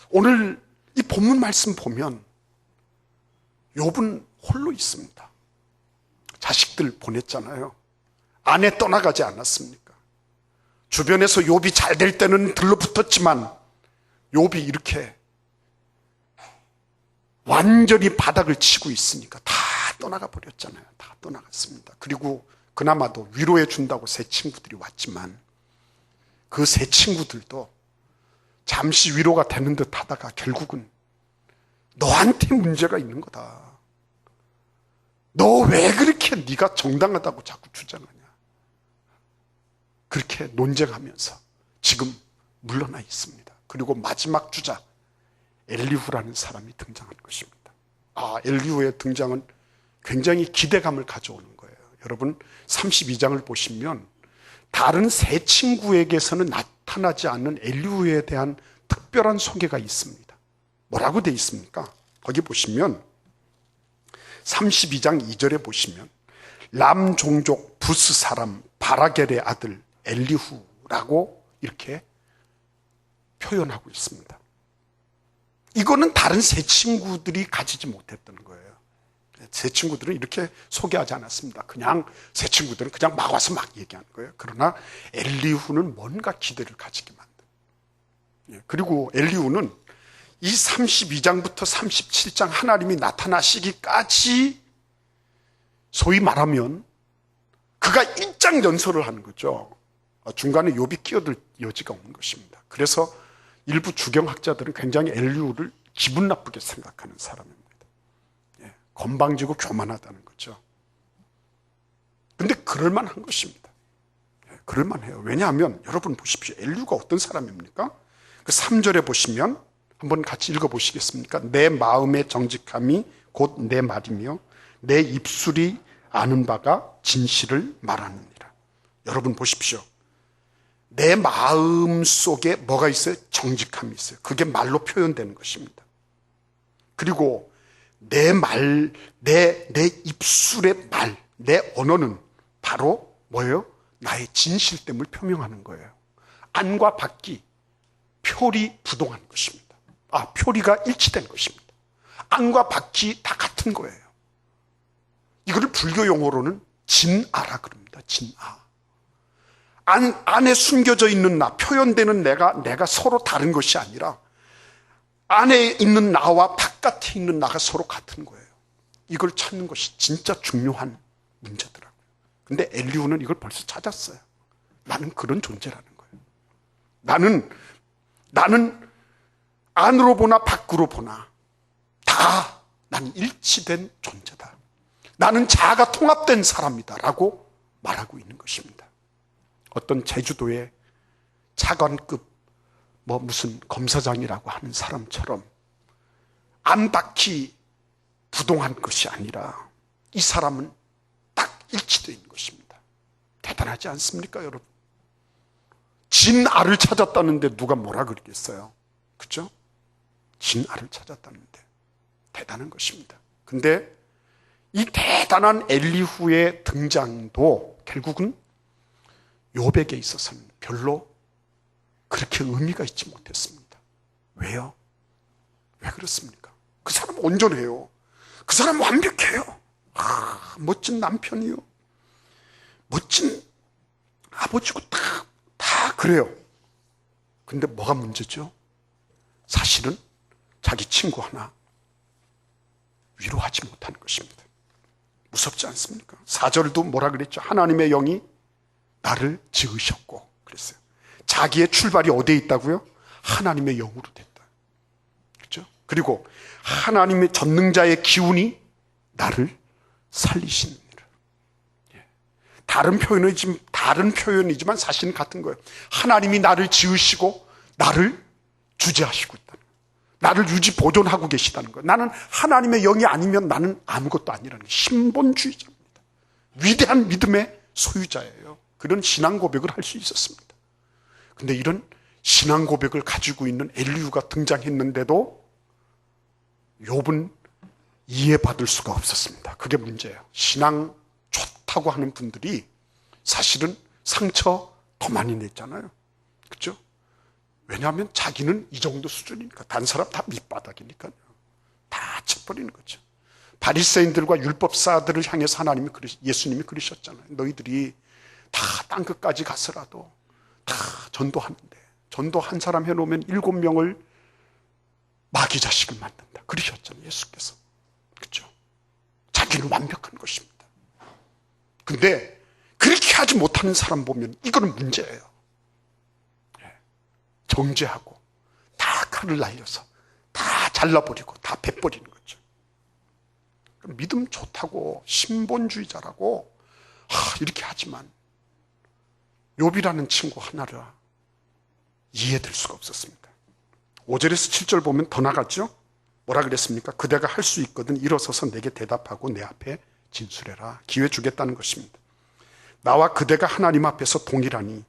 오늘 이 본문 말씀 보면 욥은 홀로 있습니다. 자식들 보냈잖아요. 아내 떠나가지 않았습니까? 주변에서 욥이 잘 될 때는 들러붙었지만 욥이 이렇게 완전히 바닥을 치고 있으니까 다 떠나가 버렸잖아요. 다 떠나갔습니다. 그리고 그나마도 위로해 준다고 새 친구들이 왔지만 그 새 친구들도 잠시 위로가 되는 듯 하다가 결국은 너한테 문제가 있는 거다. 너 왜 그렇게 네가 정당하다고 자꾸 주장하냐. 그렇게 논쟁하면서 지금 물러나 있습니다. 그리고 마지막 주자 엘리후라는 사람이 등장한 것입니다. 엘리후의 등장은 굉장히 기대감을 가져오는 거예요. 여러분 32장을 보시면 다른 세 친구에게서는 나타나지 않는 엘리후에 대한 특별한 소개가 있습니다. 뭐라고 되어 있습니까? 거기 보시면 32장 2절에 보시면 람 종족 부스 사람 바라겔의 아들 엘리후라고 이렇게 표현하고 있습니다. 이거는 다른 세 친구들이 가지지 못했던 거예요. 세 친구들은 이렇게 소개하지 않았습니다. 그냥 세 친구들은 그냥 막 와서 막 얘기하는 거예요. 그러나 엘리후는 뭔가 기대를 가지게 만든. 그리고 엘리후는 이 32장부터 37장 하나님이 나타나시기까지 소위 말하면 그가 일장연설을 하는 거죠. 중간에 욥이 끼어들 여지가 없는 것입니다. 그래서 일부 주경학자들은 굉장히 엘리후를 기분 나쁘게 생각하는 사람입니다. 건방지고 교만하다는 거죠. 근데 그럴만한 것입니다. 그럴만해요. 왜냐하면 여러분 보십시오. 엘리후가 어떤 사람입니까? 그 3절에 보시면 한번 같이 읽어보시겠습니까? 내 마음의 정직함이 곧 내 말이며 내 입술이 아는 바가 진실을 말하느니라. 여러분 보십시오. 내 마음 속에 뭐가 있어요? 정직함이 있어요. 그게 말로 표현되는 것입니다. 그리고 내 말, 내 입술의 말, 내 언어는 바로 뭐예요? 나의 진실됨을 표명하는 거예요. 안과 밖이 표리 부동한 것입니다. 표리가 일치된 것입니다. 안과 밖이 다 같은 거예요. 이거를 불교 용어로는 진아라 그럽니다. 진아. 안에 숨겨져 있는 나, 표현되는 내가 서로 다른 것이 아니라 안에 있는 나와 바깥에 있는 나가 서로 같은 거예요. 이걸 찾는 것이 진짜 중요한 문제더라고요. 근데 엘리후는 이걸 벌써 찾았어요. 나는 그런 존재라는 거예요. 나는 안으로 보나 밖으로 보나 다 나는 일치된 존재다. 나는 자아가 통합된 사람이다 라고 말하고 있는 것입니다. 어떤 제주도의 차관급 무슨 검사장이라고 하는 사람처럼 안팎이 부동한 것이 아니라 이 사람은 딱 일치되어 있는 것입니다. 대단하지 않습니까, 여러분? 진아를 찾았다는데 누가 뭐라 그러겠어요? 그렇죠? 진아를 찾았다는데 대단한 것입니다. 근데 이 대단한 엘리후의 등장도 결국은 욥에게 있어서는 별로 그렇게 의미가 있지 못했습니다. 왜요? 왜 그렇습니까? 그 사람 온전해요. 그 사람 완벽해요. 멋진 남편이요. 멋진 아버지고 다 그래요. 근데 뭐가 문제죠? 사실은 자기 친구 하나 위로하지 못하는 것입니다. 무섭지 않습니까? 4절도 뭐라 그랬죠? 하나님의 영이 나를 지으셨고 그랬어요. 자기의 출발이 어디에 있다고요? 하나님의 영으로 됐다. 그렇죠? 그리고 하나님의 전능자의 기운이 나를 살리시느니라. 다른 표현이지만 사실은 같은 거예요. 하나님이 나를 지으시고 나를 주재하시고 있다는 거예요. 나를 유지 보존하고 계시다는 거예요. 나는 하나님의 영이 아니면 나는 아무것도 아니라는 신본주의자입니다. 위대한 믿음의 소유자예요. 그런 신앙 고백을 할 수 있었습니다. 근데 이런 신앙 고백을 가지고 있는 엘리후가 등장했는데도 욥은 이해받을 수가 없었습니다. 그게 문제예요. 신앙 좋다고 하는 분들이 사실은 상처 더 많이 냈잖아요. 그렇죠? 왜냐하면 자기는 이 정도 수준이니까. 다른 사람 다 밑바닥이니까요. 다 쳐버리는 거죠. 바리새인들과 율법사들을 향해서 예수님이 그러셨잖아요. 너희들이 다 땅끝까지 가서라도 다 전도하는데, 전도 한 사람 해놓으면 7명을 마귀 자식을 만든다. 그러셨잖아요, 예수께서. 그렇죠? 자기는 완벽한 것입니다. 근데 그렇게 하지 못하는 사람 보면 이거는 문제예요. 정죄하고 다 칼을 날려서 다 잘라버리고 다 베버리는 거죠. 믿음 좋다고 신본주의자라고 이렇게 하지만 욥이라는 친구 하나를 이해될 수가 없었습니다. 5절에서 7절 보면 더 나갔죠. 뭐라 그랬습니까? 그대가 할 수 있거든 일어서서 내게 대답하고 내 앞에 진술해라. 기회 주겠다는 것입니다. 나와 그대가 하나님 앞에서 동일하니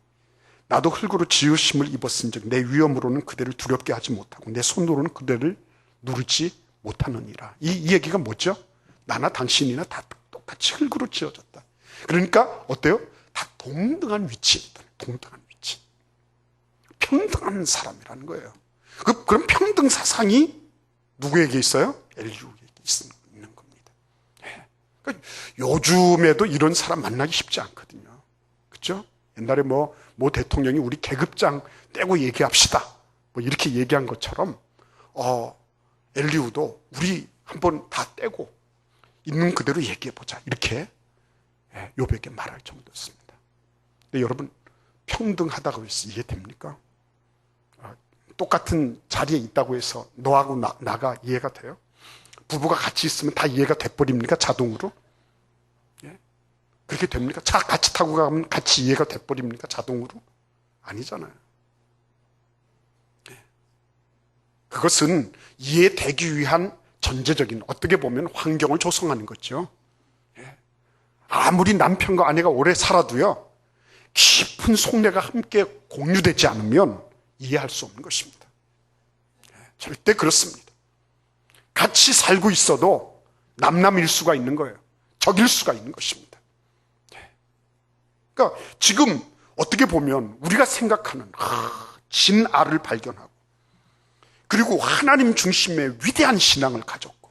나도 흙으로 지으심을 입었은즉 내 위엄으로는 그대를 두렵게 하지 못하고 내 손으로는 그대를 누르지 못하느니라. 이 얘기가 뭐죠? 나나 당신이나 다 똑같이 흙으로 지어졌다. 그러니까 어때요? 다 동등한 위치입니다. 동등한 위치. 평등한 사람이라는 거예요. 그럼 평등 사상이 누구에게 있어요? 엘리후에게 있는 겁니다. 그러니까 요즘에도 이런 사람 만나기 쉽지 않거든요. 그렇죠? 옛날에 모 대통령이 우리 계급장 떼고 얘기합시다. 이렇게 얘기한 것처럼 엘리후도 우리 한번 다 떼고 있는 그대로 얘기해보자. 이렇게 욥에게 말할 정도였습니다. 근데 여러분, 평등하다고 해서 이해됩니까? 똑같은 자리에 있다고 해서 너하고 나가 이해가 돼요? 부부가 같이 있으면 다 이해가 돼버립니까? 자동으로? 그렇게 됩니까? 차 같이 타고 가면 같이 이해가 돼버립니까? 자동으로? 아니잖아요. 그것은 이해되기 위한 전제적인, 어떻게 보면 환경을 조성하는 거죠. 아무리 남편과 아내가 오래 살아도요, 깊은 속내가 함께 공유되지 않으면 이해할 수 없는 것입니다. 절대 그렇습니다. 같이 살고 있어도 남남일 수가 있는 거예요. 적일 수가 있는 것입니다. 그러니까 지금 어떻게 보면 우리가 생각하는 진아를 발견하고, 그리고 하나님 중심의 위대한 신앙을 가졌고,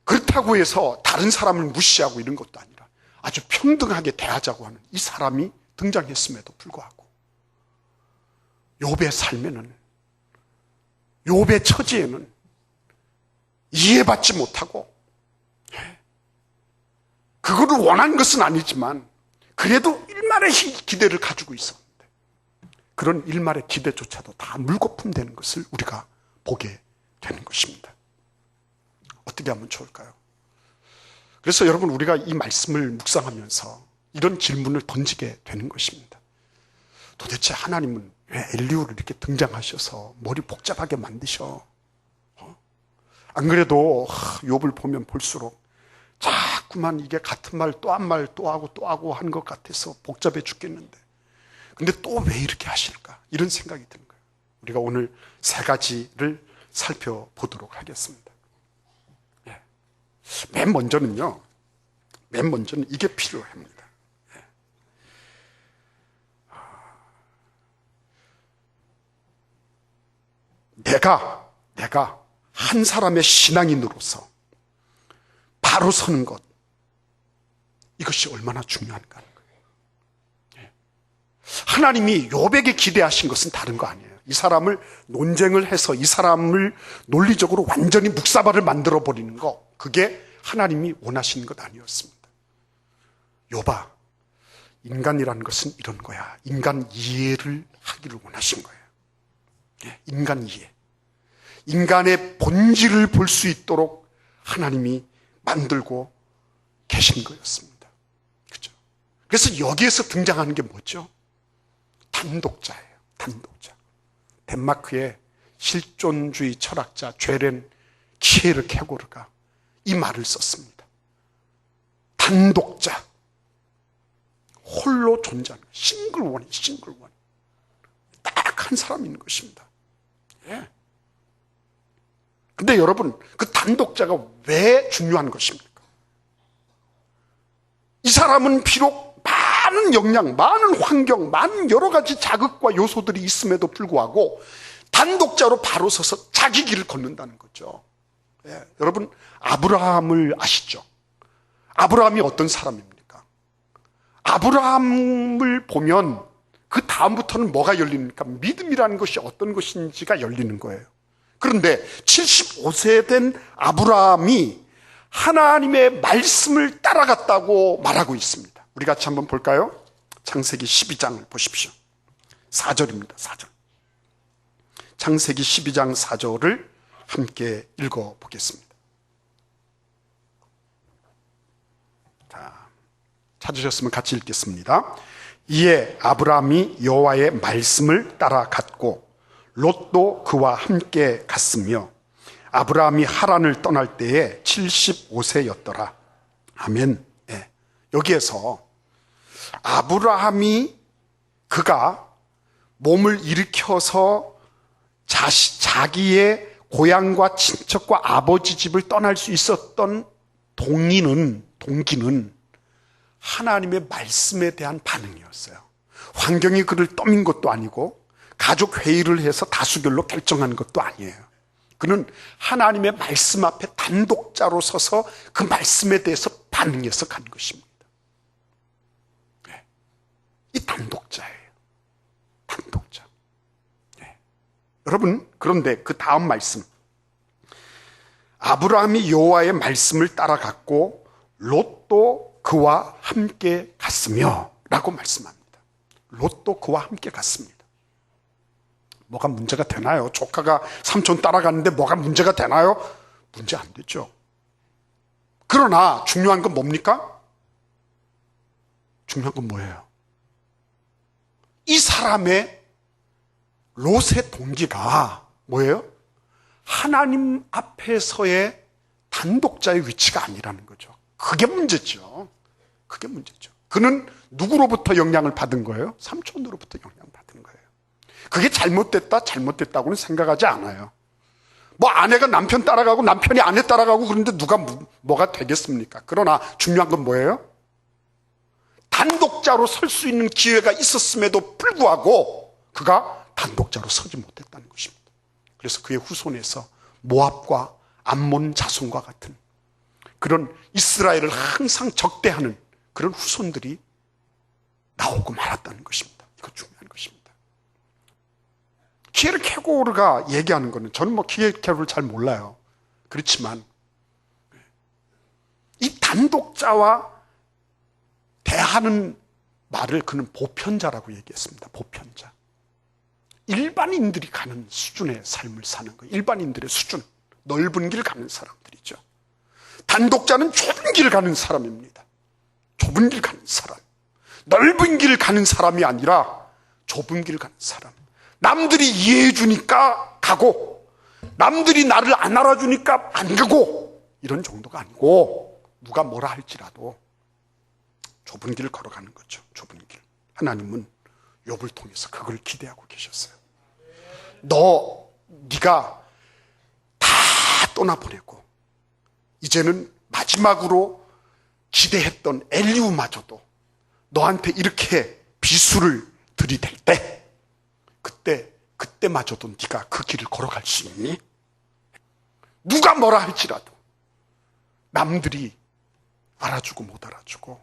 그렇다고 해서 다른 사람을 무시하고 이런 것도 아니라 아주 평등하게 대하자고 하는 이 사람이 등장했음에도 불구하고 욥의 삶에는, 욥의 처지에는 이해받지 못하고, 그거를 원한 것은 아니지만 그래도 일말의 기대를 가지고 있었는데, 그런 일말의 기대조차도 다 물거품 되는 것을 우리가 보게 되는 것입니다. 어떻게 하면 좋을까요? 그래서 여러분, 우리가 이 말씀을 묵상하면서 이런 질문을 던지게 되는 것입니다. 도대체 하나님은 왜 엘리후를 이렇게 등장하셔서 머리 복잡하게 만드셔? 안 그래도 욥을 보면 볼수록 자꾸만 이게 같은 말 또 한 말 또 하고 하는 것 같아서 복잡해 죽겠는데, 근데 또 왜 이렇게 하실까? 이런 생각이 드는 거예요. 우리가 오늘 3가지를 살펴보도록 하겠습니다. 맨 먼저는 이게 필요합니다. 내가 한 사람의 신앙인으로서 바로 서는 것, 이것이 얼마나 중요한가 하는 거예요. 하나님이 욥에게 기대하신 것은 다른 거 아니에요. 이 사람을 논쟁을 해서 이 사람을 논리적으로 완전히 묵사발을 만들어버리는 거, 그게 하나님이 원하시는 것 아니었습니다. 욥아, 인간이라는 것은 이런 거야. 인간 이해를 하기를 원하신 거예요. 인간 이해. 인간의 본질을 볼 수 있도록 하나님이 만들고 계신 거였습니다. 그죠? 그래서 여기에서 등장하는 게 뭐죠? 단독자예요. 단독자. 덴마크의 실존주의 철학자 죄렌 키에르케고르가 이 말을 썼습니다. 단독자. 홀로 존재하는 거예요. 싱글원이. 딱 한 사람이 있는 것입니다. 예. 근데 여러분, 그 단독자가 왜 중요한 것입니까? 이 사람은 비록 많은 역량, 많은 환경, 많은 여러 가지 자극과 요소들이 있음에도 불구하고 단독자로 바로 서서 자기 길을 걷는다는 거죠. 예, 여러분 아브라함을 아시죠? 아브라함이 어떤 사람입니까? 아브라함을 보면 그 다음부터는 뭐가 열리니까 믿음이라는 것이 어떤 것인지가 열리는 거예요. 그런데 75세 된 아브라함이 하나님의 말씀을 따라갔다고 말하고 있습니다. 우리 같이 한번 볼까요? 창세기 12장을 보십시오. 4절입니다. 4절. 창세기 12장 4절을 함께 읽어보겠습니다. 자, 찾으셨으면 같이 읽겠습니다. 이에 아브라함이 여호와의 말씀을 따라갔고 롯도 그와 함께 갔으며 아브라함이 하란을 떠날 때에 75세였더라. 아멘. 네. 여기에서 아브라함이 그가 몸을 일으켜서 자기의 고향과 친척과 아버지 집을 떠날 수 있었던 동기는 하나님의 말씀에 대한 반응이었어요. 환경이 그를 떠민 것도 아니고 가족 회의를 해서 다수결로 결정한 것도 아니에요. 그는 하나님의 말씀 앞에 단독자로 서서 그 말씀에 대해서 반응해서 간 것입니다. 네. 이 단독자예요. 단독자. 네. 여러분, 그런데 그 다음 말씀, 아브라함이 여호와의 말씀을 따라갔고 롯도 그와 함께 갔으며 라고 말씀합니다. 롯도 그와 함께 갔습니다. 뭐가 문제가 되나요? 조카가 삼촌 따라갔는데 뭐가 문제가 되나요? 문제 안 되죠. 그러나 중요한 건 뭡니까? 중요한 건 뭐예요? 이 사람의 롯의 동기가 뭐예요? 하나님 앞에서의 단독자의 위치가 아니라는 거죠. 그게 문제죠. 그게 문제죠. 그는 누구로부터 영향을 받은 거예요? 삼촌으로부터 영향을 받은 거예요. 그게 잘못됐다고는 생각하지 않아요. 뭐 아내가 남편 따라가고 남편이 아내 따라가고 그런데 누가 뭐가 되겠습니까? 그러나 중요한 건 뭐예요? 단독자로 설 수 있는 기회가 있었음에도 불구하고 그가 단독자로 서지 못했다는 것입니다. 그래서 그의 후손에서 모압과 암몬 자손과 같은 그런 이스라엘을 항상 적대하는 그런 후손들이 나오고 말았다는 것입니다. 이거 중요한 것입니다. 키에르케고르가 얘기하는 거는, 저는 뭐 키에르케고르를 잘 몰라요. 그렇지만 이 단독자와 대하는 말을 그는 보편자라고 얘기했습니다. 보편자. 일반인들이 가는 수준의 삶을 사는 거예요. 일반인들의 수준, 넓은 길 가는 사람들이죠. 단독자는 좁은 길 가는 사람입니다. 좁은 길 가는 사람, 넓은 길 가는 사람이 아니라 좁은 길 가는 사람. 남들이 이해해 주니까 가고 남들이 나를 안 알아주니까 안 가고 이런 정도가 아니고 누가 뭐라 할지라도 좁은 길을 걸어가는 거죠. 좁은 길. 하나님은 욥을 통해서 그걸 기대하고 계셨어요. 네가 다 떠나보내고 이제는 마지막으로 기대했던 엘리후마저도 너한테 이렇게 비수를 들이댈 때 그때마저도 네가 그 길을 걸어갈 수 있니? 누가 뭐라 할지라도 남들이 알아주고 못 알아주고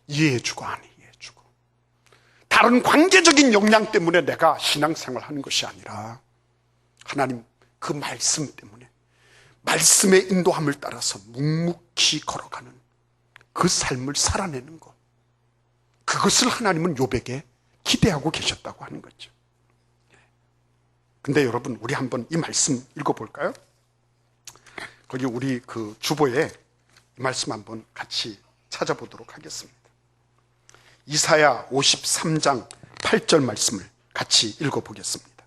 이해해주고 안 이해해주고 다른 관계적인 역량 때문에 내가 신앙생활하는 것이 아니라 하나님 그 말씀 때문에 말씀의 인도함을 따라서 묵묵히 걸어가는 그 삶을 살아내는 것, 그것을 하나님은 욥에게 기대하고 계셨다고 하는 거죠. 근데 여러분, 우리 한번 이 말씀 읽어볼까요? 거기 우리 그 주보에 이 말씀 한번 같이 찾아보도록 하겠습니다. 이사야 53장 8절 말씀을 같이 읽어보겠습니다.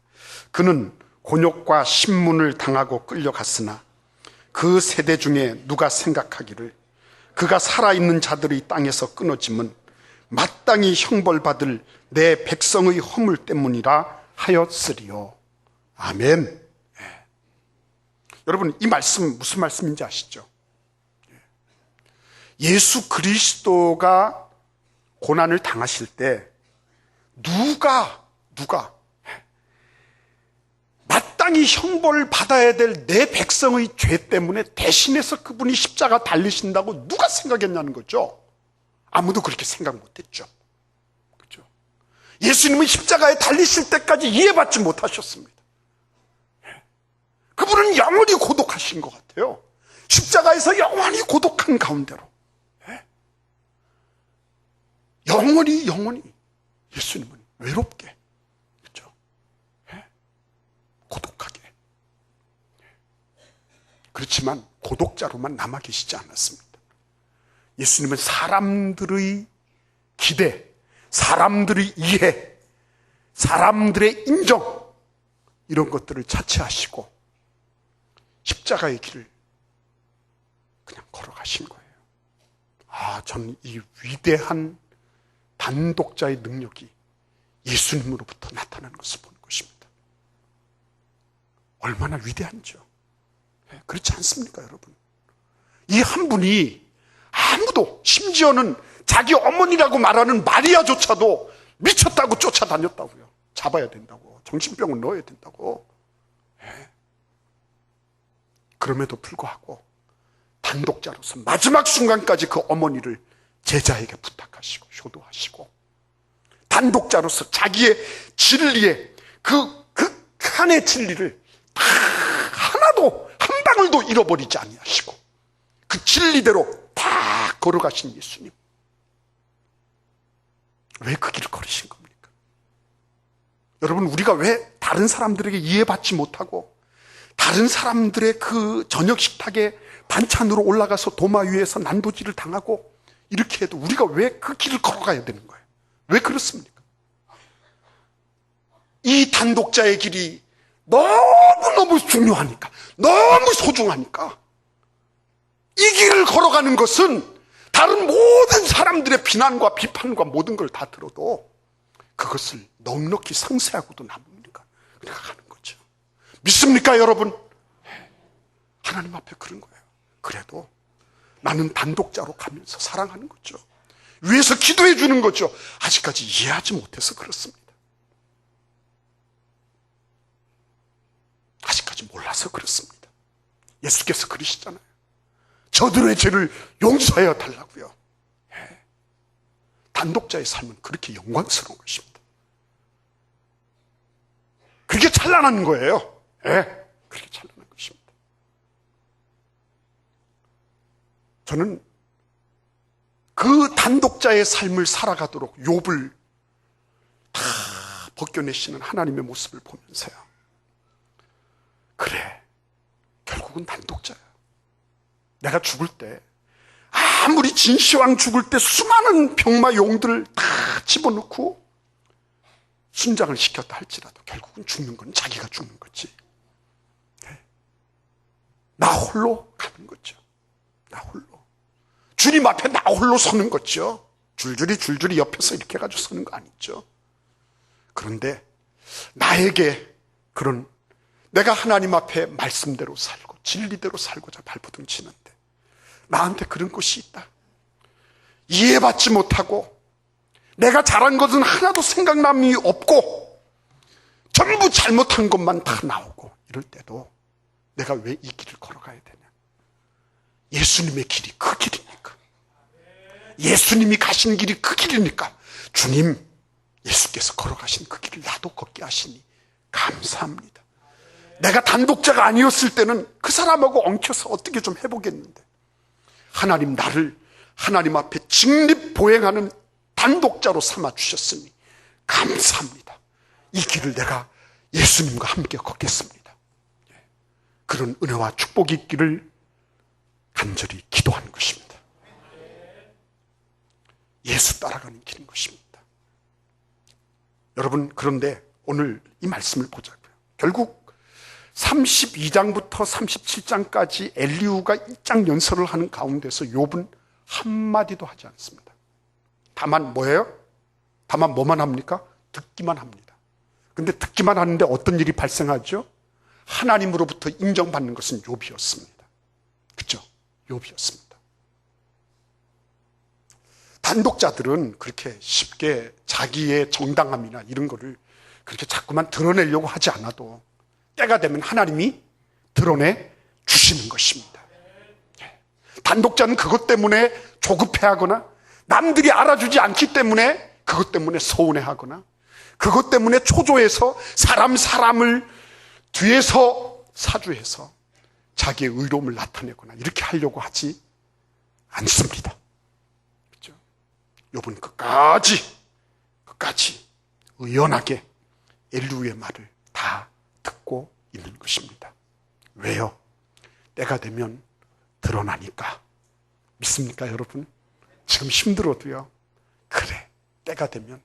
그는 곤욕과 신문을 당하고 끌려갔으나 그 세대 중에 누가 생각하기를 그가 살아있는 자들의 땅에서 끊어짐은 마땅히 형벌받을 내 백성의 허물 때문이라 하였으리요. 아멘. 네. 여러분, 이 말씀 무슨 말씀인지 아시죠? 예수 그리스도가 고난을 당하실 때 누가 마땅히 형벌을 받아야 될 내 백성의 죄 때문에 대신해서 그분이 십자가 달리신다고 누가 생각했냐는 거죠. 아무도 그렇게 생각 못했죠. 그렇죠? 예수님은 십자가에 달리실 때까지 이해받지 못하셨습니다. 그분은 영원히 고독하신 것 같아요. 십자가에서 영원히 고독한 가운데로 영원히 예수님은 외롭게, 그렇죠? 고독하게. 그렇지만 고독자로만 남아 계시지 않았습니다. 예수님은 사람들의 기대, 사람들의 이해, 사람들의 인정, 이런 것들을 차치하시고 십자가의 길을 그냥 걸어가신 거예요. 저는 이 위대한 단독자의 능력이 예수님으로부터 나타나는 것을 보는 것입니다. 얼마나 위대한지요. 그렇지 않습니까, 여러분? 이 한 분이 아무도, 심지어는 자기 어머니라고 말하는 마리아조차도 미쳤다고 쫓아다녔다고요. 잡아야 된다고, 정신병을 넣어야 된다고. 그럼에도 불구하고 단독자로서 마지막 순간까지 그 어머니를 제자에게 부탁하시고 효도하시고, 단독자로서 자기의 진리에 그 극한의 진리를 다 하나도 한 방울도 잃어버리지 아니하시고 그 진리대로 다 걸어가신 예수님, 왜 그 길을 걸으신 겁니까? 여러분, 우리가 왜 다른 사람들에게 이해받지 못하고 다른 사람들의 그 저녁 식탁에 반찬으로 올라가서 도마 위에서 난도질을 당하고 이렇게 해도 우리가 왜 그 길을 걸어가야 되는 거예요? 왜 그렇습니까? 이 단독자의 길이 너무너무 중요하니까, 너무 소중하니까 이 길을 걸어가는 것은 다른 모든 사람들의 비난과 비판과 모든 걸 다 들어도 그것을 넉넉히 상쇄하고도 남으니까 그냥 가는 거죠. 믿습니까, 여러분? 하나님 앞에 그런 거예요. 그래도 나는 단독자로 가면서 사랑하는 거죠. 위에서 기도해 주는 거죠. 아직까지 이해하지 못해서 그렇습니다. 아직까지 몰라서 그렇습니다. 예수께서 그러시잖아요. 저들의 죄를 용서하여 달라고요. 단독자의 삶은 그렇게 영광스러운 것입니다. 그게 찬란한 거예요. 그렇게 찬란한 것입니다. 저는 그 단독자의 삶을 살아가도록 욥을 다 벗겨내시는 하나님의 모습을 보면서요, 그래, 결국은 단독자야. 내가 죽을 때, 아무리 진시황 죽을 때 수많은 병마 용들을 다 집어넣고 순장을 시켰다 할지라도 결국은 죽는 건 자기가 죽는 거지. 나 홀로 가는 거죠. 나 홀로. 주님 앞에 나 홀로 서는 거죠. 줄줄이 옆에서 이렇게 해가지고 서는 거 아니죠. 그런데 나에게 그런, 내가 하나님 앞에 말씀대로 살고 진리대로 살고자 발버둥 치는데 나한테 그런 것이 있다. 이해받지 못하고 내가 잘한 것은 하나도 생각남이 없고 전부 잘못한 것만 다 나오고 이럴 때도 내가 왜 이 길을 걸어가야 되냐? 예수님의 길이 그 길이니까. 예수님이 가신 길이 그 길이니까 주님, 예수께서 걸어가신 그 길을 나도 걷게 하시니 감사합니다. 내가 단독자가 아니었을 때는 그 사람하고 엉켜서 어떻게 좀 해보겠는데 하나님, 나를 하나님 앞에 직립보행하는 단독자로 삼아주셨으니 감사합니다. 이 길을 내가 예수님과 함께 걷겠습니다. 그런 은혜와 축복이 있기를 간절히 기도하는 것입니다. 예수 따라가는 길인 것입니다. 여러분, 그런데 오늘 이 말씀을 보자고요. 결국 32장부터 37장까지 엘리후가 일장 연설을 하는 가운데서 욥은 한마디도 하지 않습니다. 다만 뭐예요? 다만 뭐만 합니까? 듣기만 합니다. 근데 듣기만 하는데 어떤 일이 발생하죠? 하나님으로부터 인정받는 것은 욥이었습니다. 그렇죠? 욥이었습니다. 단독자들은 그렇게 쉽게 자기의 정당함이나 이런 거를 그렇게 자꾸만 드러내려고 하지 않아도 때가 되면 하나님이 드러내 주시는 것입니다. 단독자는 그것 때문에 조급해하거나 남들이 알아주지 않기 때문에 그것 때문에 서운해하거나 그것 때문에 초조해서 사람을 뒤에서 사주해서 자기의 의로움을 나타내거나 이렇게 하려고 하지 않습니다. 그렇죠? 욥은 끝까지 의연하게 엘리후의 말을 다 듣고 있는 것입니다. 왜요? 때가 되면 드러나니까. 믿습니까, 여러분? 지금 힘들어도요. 그래, 때가 되면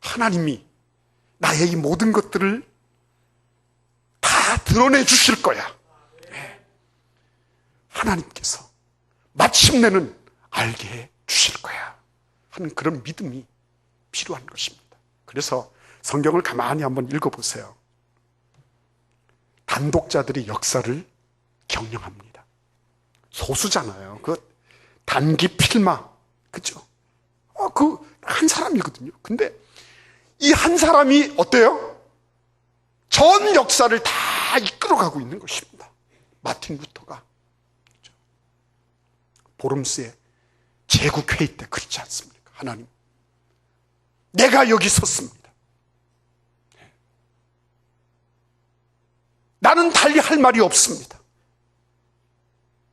하나님이 나의 이 모든 것들을 다 드러내 주실 거야. 네. 하나님께서 마침내는 알게 해 주실 거야 하는 그런 믿음이 필요한 것입니다. 그래서 성경을 가만히 한번 읽어보세요. 단독자들이 역사를 경영합니다. 소수잖아요. 그 단기 필마, 그죠? 그 한 사람이거든요. 근데 이 한 사람이 어때요? 전 역사를 다 이끌어가고 있는 것입니다. 마틴 루터가 보름스의 제국회의 때 그렇지 않습니까? 하나님, 내가 여기 섰습니다. 나는 달리 할 말이 없습니다.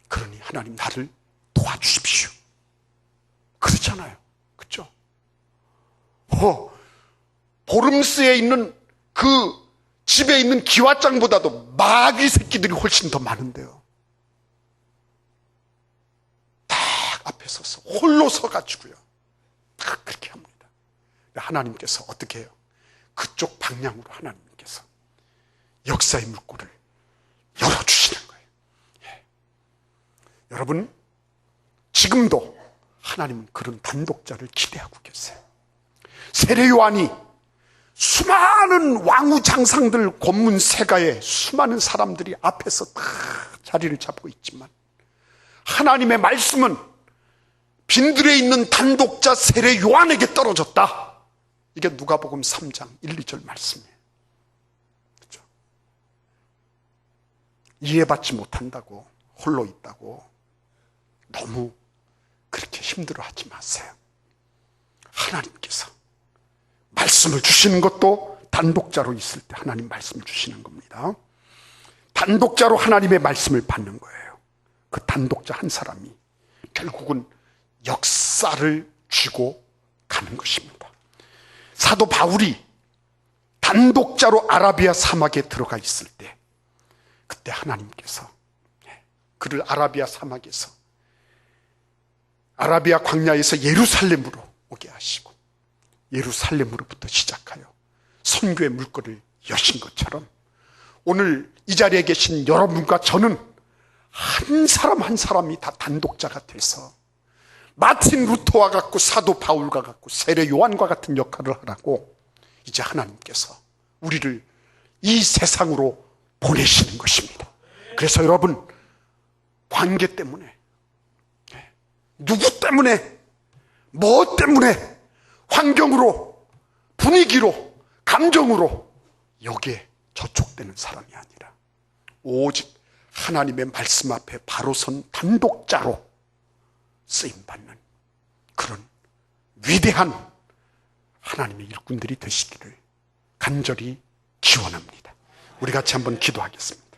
그러니 하나님 나를 도와주십시오. 그렇잖아요. 그렇죠? 보름스에 있는 그 집에 있는 기와장보다도 마귀 새끼들이 훨씬 더 많은데요. 딱 앞에 서서 홀로 서가지고요. 딱 그렇게 합니다. 하나님께서 어떻게 해요? 그쪽 방향으로 하나님께서 역사의 물꼬를 열어주시는 거예요. 예. 여러분, 지금도 하나님은 그런 단독자를 기대하고 계세요. 세례 요한이 수많은 왕후 장상들 고문 세가에 수많은 사람들이 앞에서 다 자리를 잡고 있지만 하나님의 말씀은 빈들에 있는 단독자 세례 요한에게 떨어졌다. 이게 누가복음 3장 1, 2절 말씀이에요. 그렇죠? 이해받지 못한다고 홀로 있다고 너무 그렇게 힘들어하지 마세요. 하나님께서 말씀을 주시는 것도 단독자로 있을 때 하나님 말씀을 주시는 겁니다. 단독자로 하나님의 말씀을 받는 거예요. 그 단독자 한 사람이 결국은 역사를 쥐고 가는 것입니다. 사도 바울이 단독자로 아라비아 사막에 들어가 있을 때 그때 하나님께서 그를 아라비아 사막에서 아라비아 광야에서 예루살렘으로 오게 하시고 예루살렘으로부터 시작하여 선교의 물꼬를 여신 것처럼 오늘 이 자리에 계신 여러분과 저는 한 사람 한 사람이 다 단독자가 돼서 마틴 루터와 같고 사도 바울과 같고 세례 요한과 같은 역할을 하라고 이제 하나님께서 우리를 이 세상으로 보내시는 것입니다. 그래서 여러분, 관계 때문에, 누구 때문에, 뭐 때문에, 환경으로, 분위기로, 감정으로 여기에 저촉되는 사람이 아니라 오직 하나님의 말씀 앞에 바로 선 단독자로 쓰임받는 그런 위대한 하나님의 일꾼들이 되시기를 간절히 기원합니다. 우리 같이 한번 기도하겠습니다.